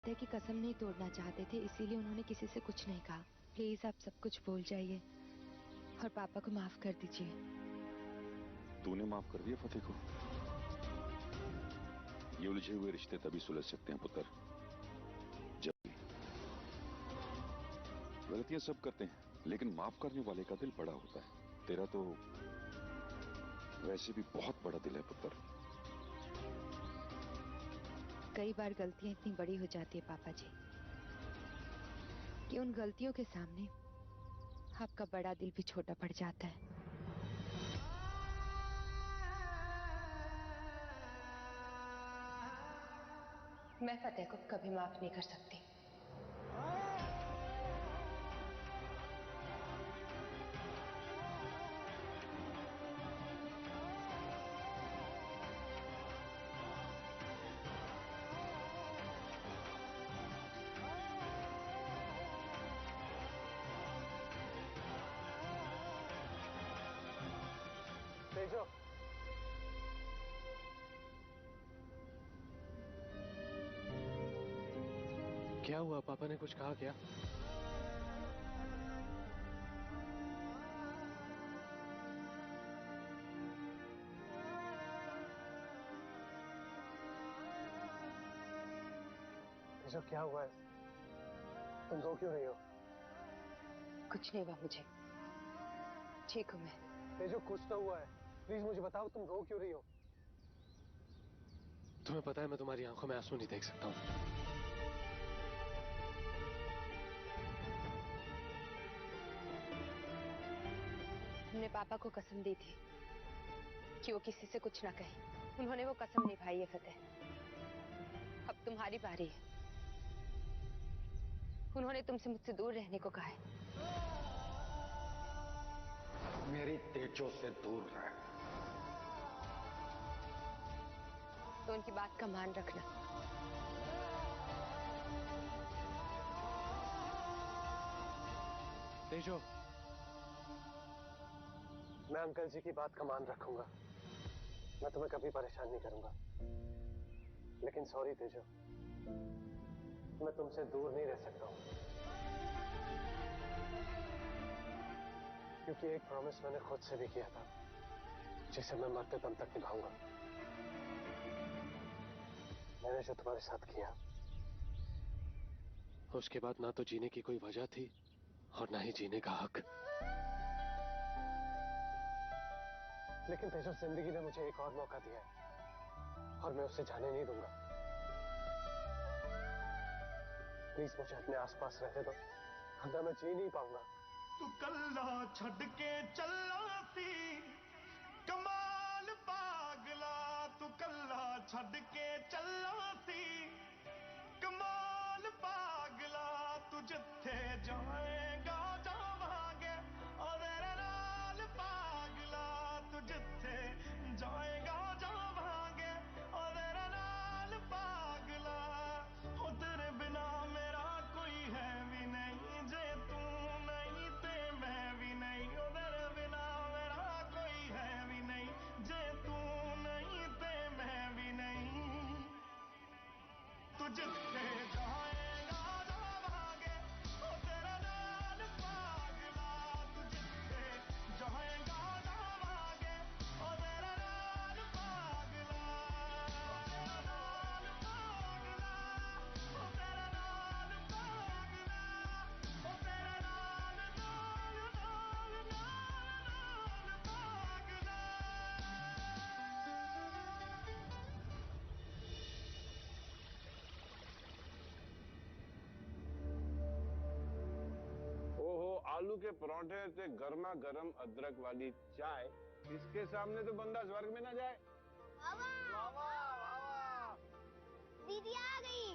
है कि कसम नहीं तोड़ना चाहते थे, इसीलिए उन्होंने किसी से कुछ नहीं कहा। प्लीज आप सब कुछ भूल जाइए और पापा को माफ कर दीजिए। तूने माफ कर दिया फतेह को? ये उलझे हुए रिश्ते तभी सुलझ सकते हैं पुत्र, जब गलतियां सब करते हैं, लेकिन माफ करने वाले का दिल बड़ा होता है। तेरा तो वैसे भी बहुत बड़ा दिल है पुत्र। कई बार गलतियां इतनी बड़ी हो जाती है पापा जी कि उन गलतियों के सामने आपका बड़ा दिल भी छोटा पड़ जाता है। मैं फतेह को कभी माफ नहीं कर सकती। तेजो, क्या हुआ? पापा ने कुछ कहा क्या? तेजो, क्या हुआ है? तुम रो क्यों रही हो? कुछ नहीं हुआ मुझे, ठीक हूँ मैं। तेजो, कुछ तो हुआ है, प्लीज मुझे बताओ, तुम रो क्यों रही हो? तुम्हें पता है मैं तुम्हारी आंखों में आंसू नहीं देख सकता हूँ। हमने पापा को कसम दी थी कि वो किसी से कुछ ना कहे। उन्होंने वो कसम निभाई है फतेह। अब तुम्हारी बारी है। उन्होंने तुमसे मुझसे दूर रहने को कहा है। मेरी तेजो से दूर रह। तो उनकी बात का मान रखना। तेजो, मैं अंकल जी की बात का मान रखूंगा। मैं तुम्हें कभी परेशान नहीं करूंगा। लेकिन सॉरी तेजो, मैं तुमसे दूर नहीं रह सकता हूं, क्योंकि एक प्रॉमिस मैंने खुद से भी किया था, जिसे मैं मरते दम तक निभाऊंगा। मैंने जो तुम्हारे साथ किया, उसके बाद ना तो जीने की कोई वजह थी और ना ही जीने का हक। लेकिन तेजो, जिंदगी ने मुझे एक और मौका दिया है और मैं उसे जाने नहीं दूंगा। प्लीज मुझे अपने आसपास रहने दो, वरना मैं जी नहीं पाऊंगा। तू कल्ला छड़ के चला सी कमाल पागला, तू कल्ला छड़ के चला सी कमाल पागला, तू जिथे जाएगा जावांगे और तेरे नाल पागला, तू जिथे जाएगा जावांगे और तेरे नाल पागला, ओ तेरे बिना मेरा कोई है भी नहीं, जे तू नहीं ते मैं भी नहीं, ओ तेरे बिना मेरा कोई है भी नहीं, जे तू नहीं ते मैं भी नहीं, तू जिथे जाएगा जावांगे ओ तेरे नाल पागला, तू जिथे जाएगा जावांगे ओ तेरे नाल पागला, तेरे नाल पागला, ओ तेरे नाल पागला, ओ तेरे नाल नाल नाल नाल नाल पागला। ओहो, आलू के परोठे से गर्मा गर्म अदरक वाली चाय, इसके सामने तो बंदा स्वर्ग में ना जाए। वाह वाह वाह, दीदी आ गई।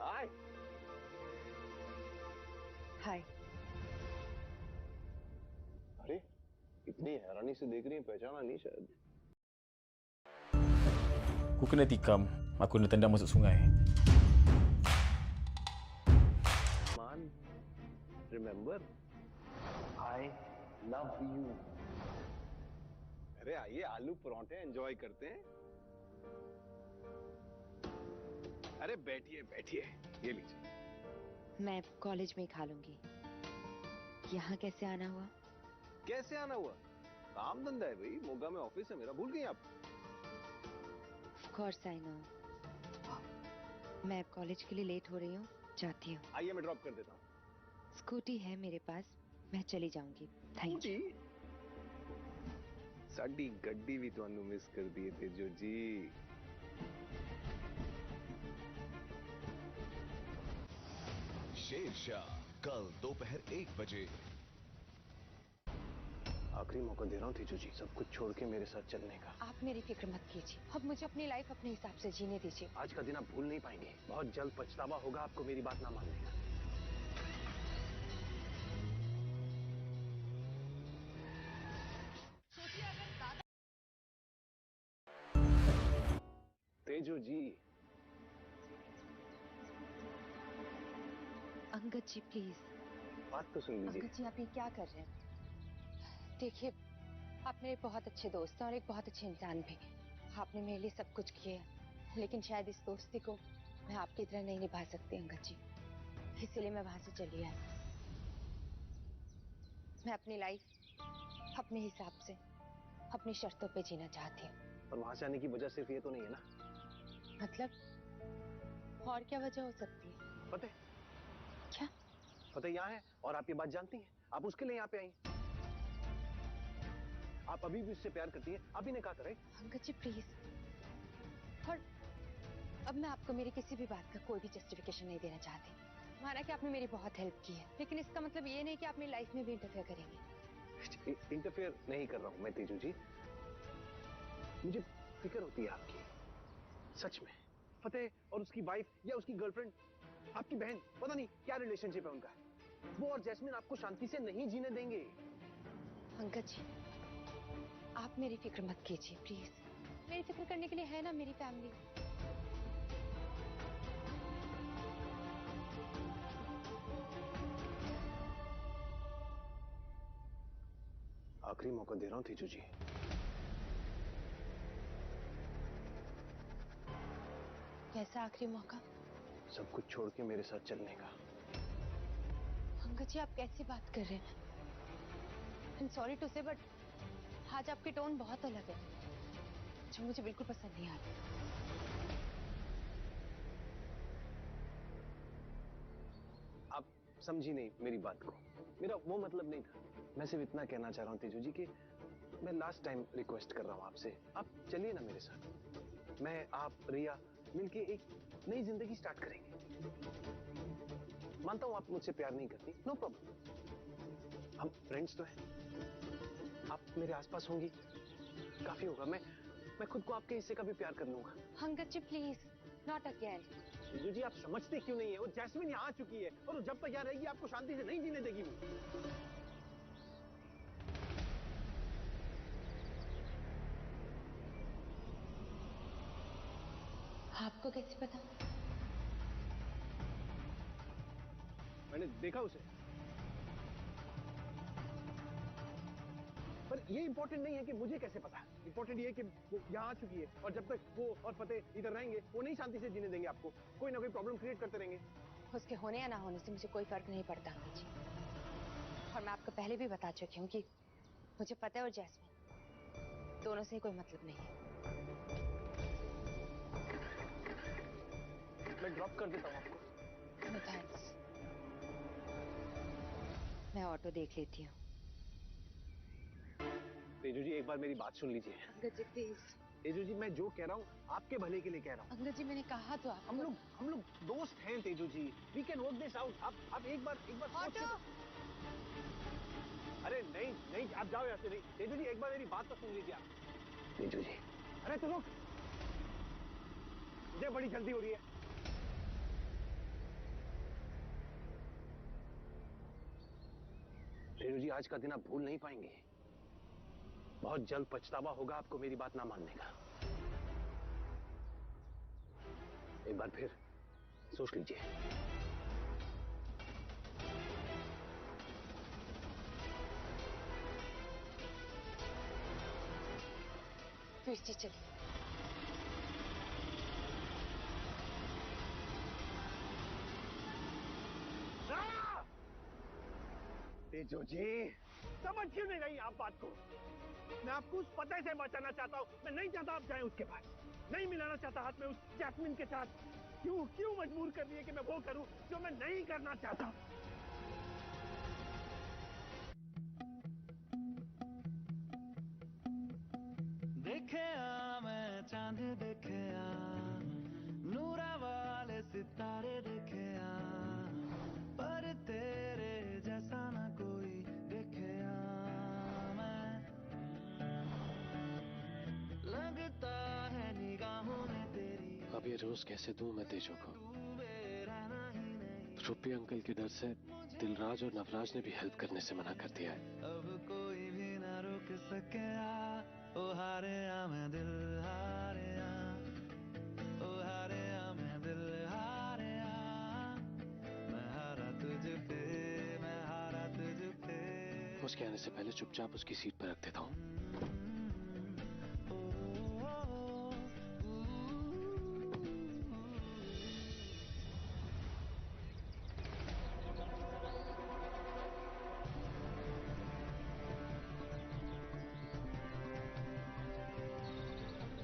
हाय। हाय। अरे, इतनी हैरानी से देख रही है, पहचाना नहीं शायद। Aku kena tikam, aku kena tendang masuk sungai. Man, remember? I love you. अरे आइए, आलू परांठे एंजॉय करते हैं। अरे बैठिए बैठिए, ये लीजिए। मैं कॉलेज में ही खा लूंगी। यहाँ कैसे आना हुआ? कैसे आना हुआ? काम धंधा है भाई, मोगा में ऑफिस है मेरा, भूल गई आप? Of course I know. मैं कॉलेज के लिए लेट हो रही हूँ, जाती हूँ। आइए मैं ड्रॉप कर देता हूँ। स्कूटी है मेरे पास, मैं चली जाऊंगी। Thank you. साडी गड्डी भी तुहानू मिस कर दिए तेजो जी। शेरशाह कल दोपहर 1 बजे। आखिरी मौका दे रहा हूँ तेजो जी, सब कुछ छोड़ के मेरे साथ चलने का। आप मेरी फिक्र मत कीजिए, अब मुझे अपनी लाइफ अपने हिसाब से जीने दीजिए। आज का दिन आप भूल नहीं पाएंगे, बहुत जल्द पछतावा होगा आपको मेरी बात ना मानने का। तेजो जी। अंगद जी प्लीज। बात तो सुन लीजिए। अंगद जी आप ये क्या कर रहे हैं? देखिए, आप मेरे बहुत अच्छे दोस्त हैं और एक बहुत अच्छे इंसान भी। आपने मेरे लिए सब कुछ किया, लेकिन शायद इस दोस्ती को मैं आपकी तरह नहीं निभा सकती अंगद जी, इसीलिए मैं वहां से चली आई। मैं अपनी लाइफ अपने हिसाब से, अपनी शर्तों पे जीना चाहती हूँ। और वहां से आने की वजह सिर्फ ये तो नहीं है ना? मतलब और क्या वजह हो सकती है? फतेह। क्या? फतेह यहाँ है और आप ये बात जानती हैं, आप उसके लिए यहाँ पे आई। आप अभी भी उससे प्यार करती हैं, अभी ने कहा था राइट? Angad ji please. और अब मैं आपको मेरी किसी भी बात का कोई भी जस्टिफिकेशन नहीं देना चाहती। माना कि आपने मेरी बहुत हेल्प की है, लेकिन इसका मतलब ये नहीं कि आप मेरी लाइफ में भी इंटरफेयर करेंगे। इंटरफेयर नहीं कर रहा हूं मैं तेजू जी, मुझे फिक्र होती है आपकी, सच में। फतेह और उसकी वाइफ या उसकी गर्लफ्रेंड, आपकी बहन, पता नहीं क्या रिलेशनशिप है उनका, वो और जैस्मिन आपको शांति से नहीं जीने देंगे। अंकल जी, आप मेरी फिक्र मत कीजिए प्लीज। मेरी फिक्र करने के लिए है ना मेरी फैमिली। आखिरी मौका दे रहा हूं तेजू जी। कैसा आखिरी मौका? सब कुछ छोड़ के मेरे साथ चलने का। अंकल जी आप कैसी बात कर रहे हैं? आई एम सॉरी टू से, बट आज आपकी टोन बहुत अलग है, जो मुझे बिल्कुल पसंद नहीं आता। आप समझी नहीं मेरी बात को, मेरा वो मतलब नहीं था। मैं सिर्फ इतना कहना चाह रहा हूं तेजू जी कि मैं लास्ट टाइम रिक्वेस्ट कर रहा हूं आपसे, आप चलिए ना मेरे साथ। मैं, आप, रिया मिलके एक नई जिंदगी स्टार्ट करेंगे। मानता हूं आप मुझसे प्यार नहीं करती, नो प्रॉब्लम, हम फ्रेंड्स तो हैं। आप मेरे आसपास होंगी, काफी होगा। मैं खुद को आपके हिस्से का भी प्यार कर लूंगा। Uncle ji please, not again. Teju ji आप समझते क्यों नहीं है? वो जैस्मिन यहाँ आ चुकी है और वो जब तक यहाँ रहेगी आपको शांति से नहीं जीने देगी वो। आपको कैसे पता? मैंने देखा उसे। पर ये इंपॉर्टेंट नहीं है कि मुझे कैसे पता, इंपॉर्टेंट ये है कि वो यहाँ आ चुकी है और जब तक वो और फतेह इधर रहेंगे वो नहीं शांति से जीने देंगे आपको, कोई ना कोई प्रॉब्लम क्रिएट करते रहेंगे। उसके होने या ना होने से मुझे कोई फर्क नहीं पड़ता अंकल जी, और मैं आपको पहले भी बता चुकी हूँ कि मुझे फतेह और जैस्मिन दोनों से ही कोई मतलब नहीं है। मैं ड्रॉप कर देता हूँ आपको। नो थैंक्स, मैं ऑटो देख लेती हूँ। तेजू जी एक बार मेरी बात सुन लीजिए। Uncle ji please. तेजू जी मैं जो कह रहा हूँ आपके भले के लिए कह रहा हूँ। अंकल जी मैंने कहा तो आप, हम लोग दोस्त हैं Teju ji, we can work this out. आप एक बार सोच के। अरे नहीं नहीं, आप जाओ यहाँ से। नहीं तेजू जी एक बार मेरी बात तो सुन लीजिए आप। तेजू जी, अरे तो रुक, मुझे बड़ी जल्दी हो रही है। तेजू जी आज का दिन आप भूल नहीं पाएंगे, बहुत जल्द पछतावा होगा आपको मेरी बात ना मानने का। एक बार फिर सोच लीजिए। वीर जी चलिए। तेजो जी, समझ क्यों नहीं रही आप बात को? मैं आपको उस पते से बचाना चाहता हूँ। मैं नहीं चाहता आप जाएं उसके पास। नहीं मिलाना चाहता हाथ में उस जैस्मिन के साथ। क्यों क्यों मजबूर कर दिए कि मैं वो करूं जो मैं नहीं करना चाहता? देखे मैं चांद देखे नूरा वाले सितारे देखे पर तेरे जैसा ना कोई देखे मैं लगता है निगाहों में तेरी। अब ये रोज कैसे दूं मैं तेजो को? रुपी अंकल के डर से दिलराज और नवराज ने भी हेल्प करने से मना कर दिया है। अब कोई भी ना रोक सके ओ हारे मैं दिल हारे ओ हारे मैं दिल हारे मैं हारा तुझ पे मैं हारा तुझ पे। उसके आने से पहले चुपचाप उसकी सीट पर रख देता हूँ।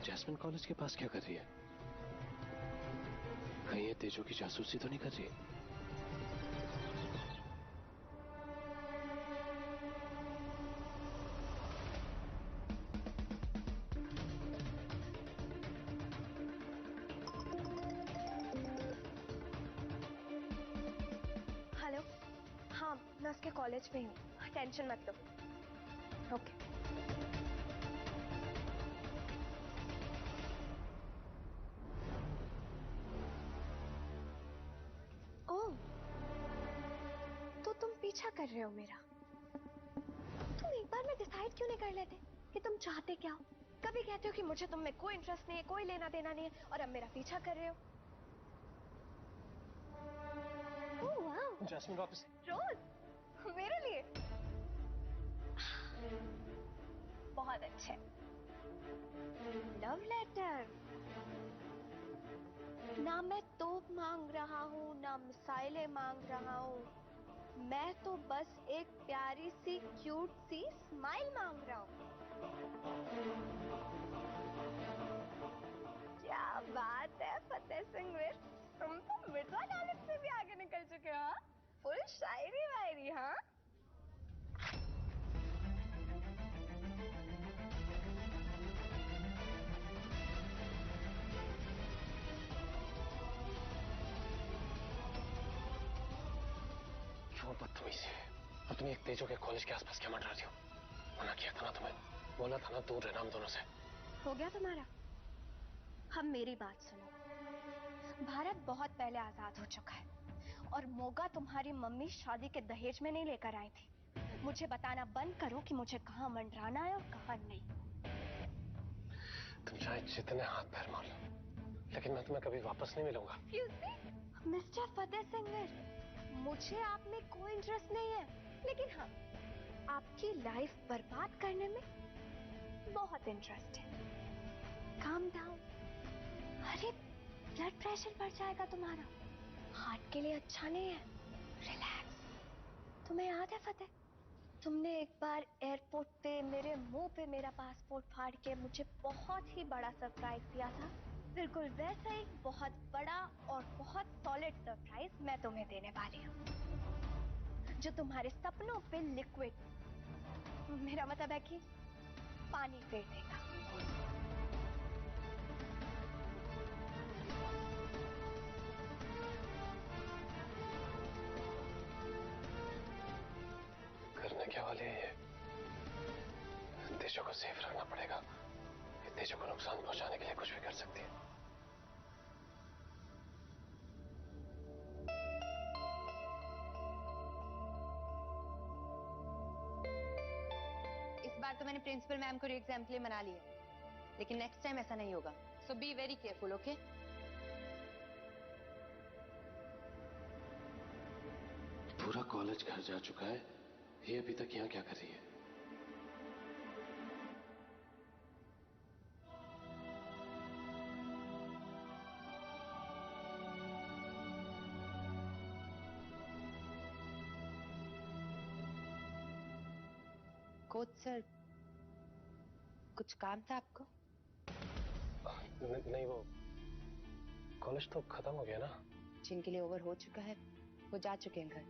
जैस्मिन कॉलेज के पास क्या कर रही है? कहीं ये तेजो की जासूसी तो नहीं कर रही? हेलो, हाँ मैं उसके कॉलेज में हूँ, टेंशन मत लो। ओके। ओह, तो तुम पीछा कर रहे हो मेरा? तुम एक बार में डिसाइड क्यों नहीं कर लेते कि तुम चाहते क्या हो? कभी कहते हो कि मुझे तुम में कोई इंटरेस्ट नहीं है, कोई लेना देना नहीं है, और अब मेरा पीछा कर रहे हो। ओह वाह, जैस्मिन वापस। रोज मेरे लिए बहुत अच्छे। Love letter. ना मैं तोप मांग रहा हूँ ना मिसाइलें मांग रहा हूँ, मैं तो बस एक प्यारी सी क्यूट सी स्माइल मांग रहा हूँ। क्या बात है फतेह सिंह वीर, तुम तो मिर्जा गालिब से भी आगे निकल चुके हो। फुल शायरी वायरी। हाँ क्यों बदतमीजी है? और तुम एक तेजो के कॉलेज के आसपास क्या मंडरा रही हो? मना किया था ना तुम्हें, बोला था ना दूर रहना हम दोनों से। हो गया तुम्हारा? अब मेरी बात सुनो। भारत बहुत पहले आजाद हो चुका है और मोगा तुम्हारी मम्मी शादी के दहेज में नहीं लेकर आई थी। मुझे बताना बंद करो कि मुझे कहाँ मंडराना है और कहाँ नहीं। तुम चाहे जितने हाथ पैर मार लो, लेकिन मैं तुम्हें कभी वापस नहीं मिलूंगा। मिस्टर फतेह सिंह, मुझे आप में कोई इंटरेस्ट नहीं है, लेकिन हाँ आपकी लाइफ बर्बाद करने में बहुत इंटरेस्ट है। Calm down. अरे ब्लड प्रेशर बढ़ जाएगा तुम्हारा, हार्ट के लिए अच्छा नहीं है। रिलैक्स। तुम्हें याद है फतेह, तुमने एक बार एयरपोर्ट पे मेरे मुंह पे मेरा पासपोर्ट फाड़ के मुझे बहुत ही बड़ा सरप्राइज दिया था। बिल्कुल वैसा ही बहुत बड़ा और बहुत सॉलिड सरप्राइज मैं तुम्हें देने वाली हूँ, जो तुम्हारे सपनों पे लिक्विड, मेरा मतलब है कि पानी फेर देगा। करने क्या वाले हैं ये? तेजो को सेफ रखना पड़ेगा। तेजो को नुकसान पहुंचाने के लिए कुछ भी कर सकती है। इस बार तो मैंने प्रिंसिपल मैम को एग्जाम के लिए मना लिया, लेकिन नेक्स्ट टाइम ऐसा नहीं होगा। सो बी वेरी केयरफुल, ओके? पूरा कॉलेज घर जा चुका है, ये अभी तक यहाँ क्या कर रही है? कोच सर, कुछ काम था आपको? नहीं, वो कॉलेज तो खत्म हो गया ना। जिनके लिए ओवर हो चुका है वो जा चुके हैं घर,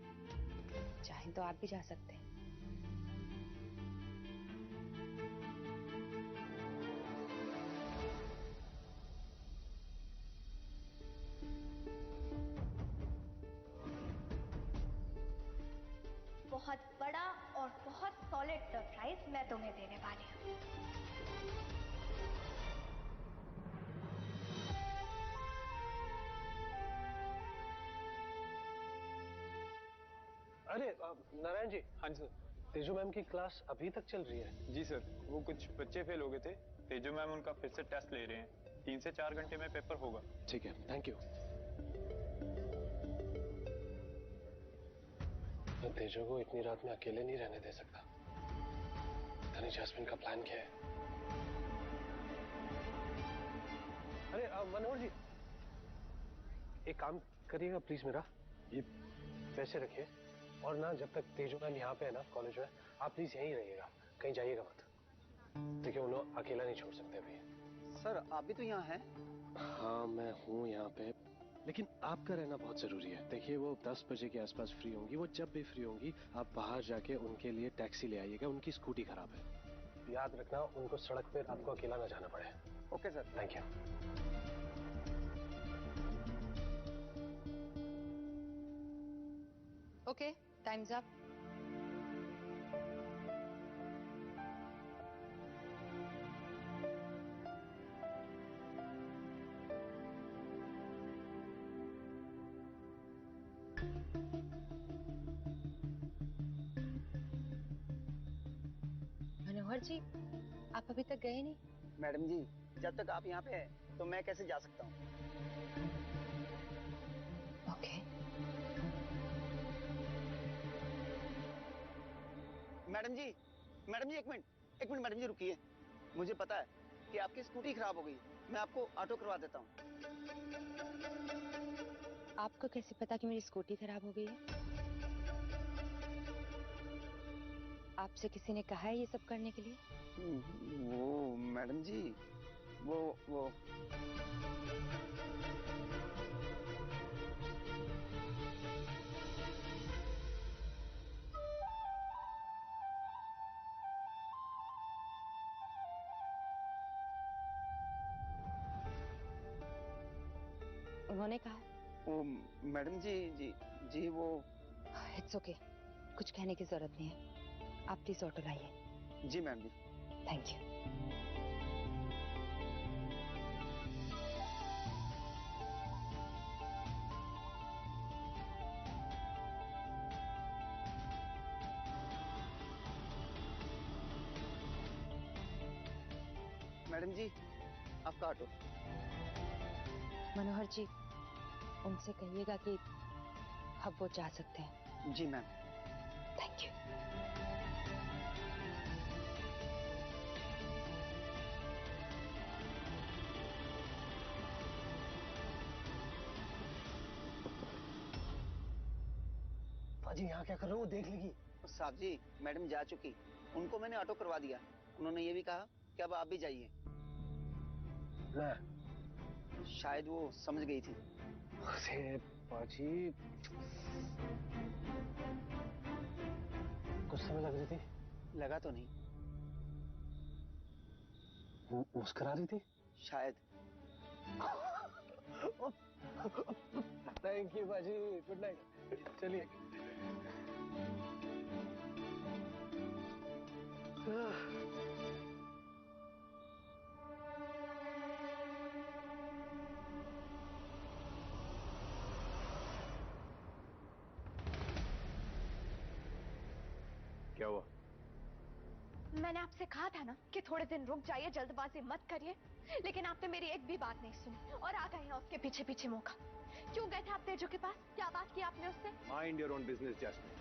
चाहें तो आप भी जा सकते हैं। बहुत बड़ा और बहुत सॉलिड सरप्राइज मैं तुम्हें देने वाली हूँ। अरे नारायण जी। हाँ जी सर। तेजू मैम की क्लास अभी तक चल रही है? जी सर, वो कुछ बच्चे फेल हो गए थे, तेजू मैम उनका फिर से टेस्ट ले रहे हैं। 3 से 4 घंटे में पेपर होगा। ठीक है, थैंक यू। मैं तेजू को इतनी रात में अकेले नहीं रहने दे सकता। पता नहीं जैस्मिन का प्लान क्या है। अरे मनोहर जी, एक काम करिएगा प्लीज मेरा, ये पैसे रखिए और ना जब तक तेजू मैम यहाँ पे है ना कॉलेज में, आप प्लीज यहीं रहिएगा, कहीं जाइएगा मत। देखिए उन्हें अकेला नहीं छोड़ सकते अभी। सर आप भी तो यहाँ हैं? हाँ मैं हूँ यहाँ पे, लेकिन आपका रहना बहुत जरूरी है। देखिए वो 10 बजे के आसपास फ्री होंगी, वो जब भी फ्री होंगी आप बाहर जाके उनके लिए टैक्सी ले आइएगा, उनकी स्कूटी खराब है। याद रखना उनको सड़क पे रात को अकेला ना जाना पड़े। Okay sir. Thank you. Okay, time's up. Manohar ji, आप अभी तक गए नहीं? मैडम जी, जब तक आप यहाँ पे हैं तो मैं कैसे जा सकता हूँ? ओके। मैडम जी, एक मिनट मैडम जी रुकिए। मुझे पता है कि आपकी स्कूटी खराब हो गई, मैं आपको ऑटो करवा देता हूँ। आपको कैसे पता कि मेरी स्कूटी खराब हो गई है? आपसे किसी ने कहा है ये सब करने के लिए? वो मैडम जी, वो उन्होंने कहा? वो मैडम जी वो। इट्स ओके, कुछ कहने की जरूरत नहीं है। आप प्लीज ऑटो लाइए। जी मैम जी। Thank you. मैडम जी, आपका ऑटो। मनोहर जी, उनसे कहिएगा कि अब वो जा सकते हैं। जी मैम। Thank you. पाजी यहाँ क्या कर रहे हो, वो देख लेगी। साहब जी, मैडम जा चुकी, उनको मैंने ऑटो करवा दिया। उन्होंने ये भी कहा कि अब आप भी जाइए। शायद वो समझ गई थी। अरे पाजी, गुस्से में लग रही थी? लगा तो नहीं। मुस्कुरा रही थी शायद। थैंक यू बाजी, गुड नाइट। चलिए। क्या हुआ? मैंने आपसे कहा था ना कि थोड़े दिन रुक जाइए, जल्दबाजी मत करिए, लेकिन आपने मेरी एक भी बात नहीं सुनी और आ गए हैं उसके पीछे पीछे मौका। क्यों गए थे आप तेजू के पास? क्या बात की आपने उससे? Mind your own business Jasmine.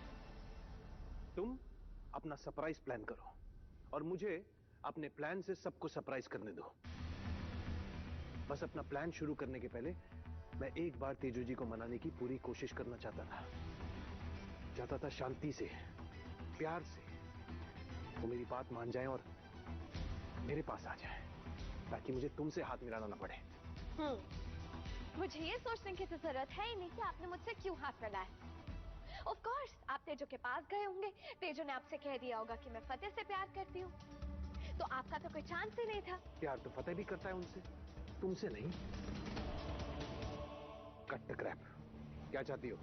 तुम अपना सरप्राइज प्लान करो और मुझे अपने प्लान से सबको सरप्राइज करने दो। बस अपना प्लान शुरू करने के पहले मैं एक बार तेजू जी को मनाने की पूरी कोशिश करना चाहता था शांति से, प्यार से, वो मेरी बात मान जाएं और मेरे पास आ जाएं, ताकि मुझे तुमसे हाथ मिलाना ना पड़े। मुझे ये सोचने की तो जरूरत है ही नहीं कि आपने मुझसे क्यों हाथ मिलाया। ऑफ कोर्स आप तेजो के पास गए होंगे, तेजो ने आपसे कह दिया होगा कि मैं फतेह से प्यार करती हूँ, तो आपका तो कोई चांस ही नहीं था। प्यार तो फतेह भी करता है उनसे, तुमसे नहीं। Cut the crap. क्या चाहती हो?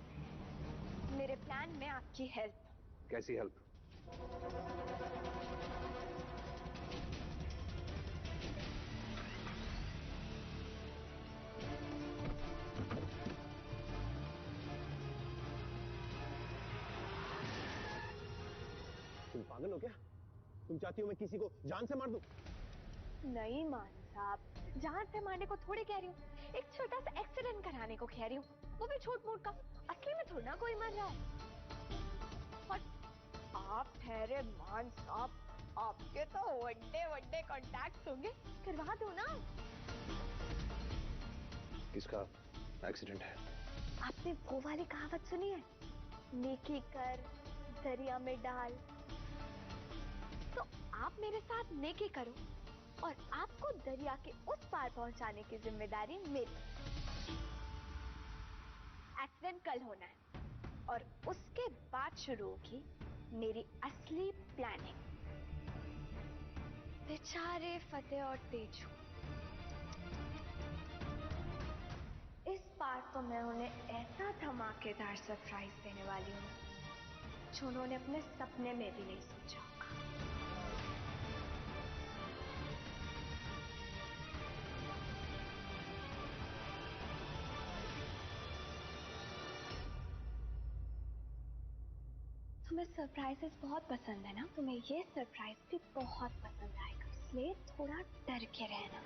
मेरे प्लान में आपकी हेल्प। कैसी हेल्प? तुम पागल हो क्या? तुम चाहती हो मैं किसी को जान से मार दूं? नहीं मान साहब, जान से मारने को थोड़ी कह रही हूँ, एक छोटा सा एक्सीडेंट कराने को कह रही हूँ, वो भी छोट मोट का। असली में थोड़ा ना कोई मर रहा है। और आप ठहरे मान साहब, आपके तो वड्डे वड्डे कॉन्टैक्ट होंगे, करवा दो ना। किसका एक्सीडेंट है? आपने वो वाली कहावत सुनी है, नेकी कर दरिया में डाल? तो आप मेरे साथ नेकी करो और आपको दरिया के उस पार पहुंचाने की जिम्मेदारी मेरी। एक्सीडेंट कल होना है और उसके बाद शुरू होगी मेरी असली प्लानिंग। बेचारे फतेह और तेजू, इस बार तो मैं उन्हें ऐसा धमाकेदार सरप्राइज देने वाली हूँ जो उन्होंने अपने सपने में भी नहीं सोचा होगा। तुम्हें सरप्राइजेस बहुत पसंद है ना? तुम्हें ये सरप्राइज भी बहुत पसंद आएगा, इसलिए थोड़ा डर के रहना।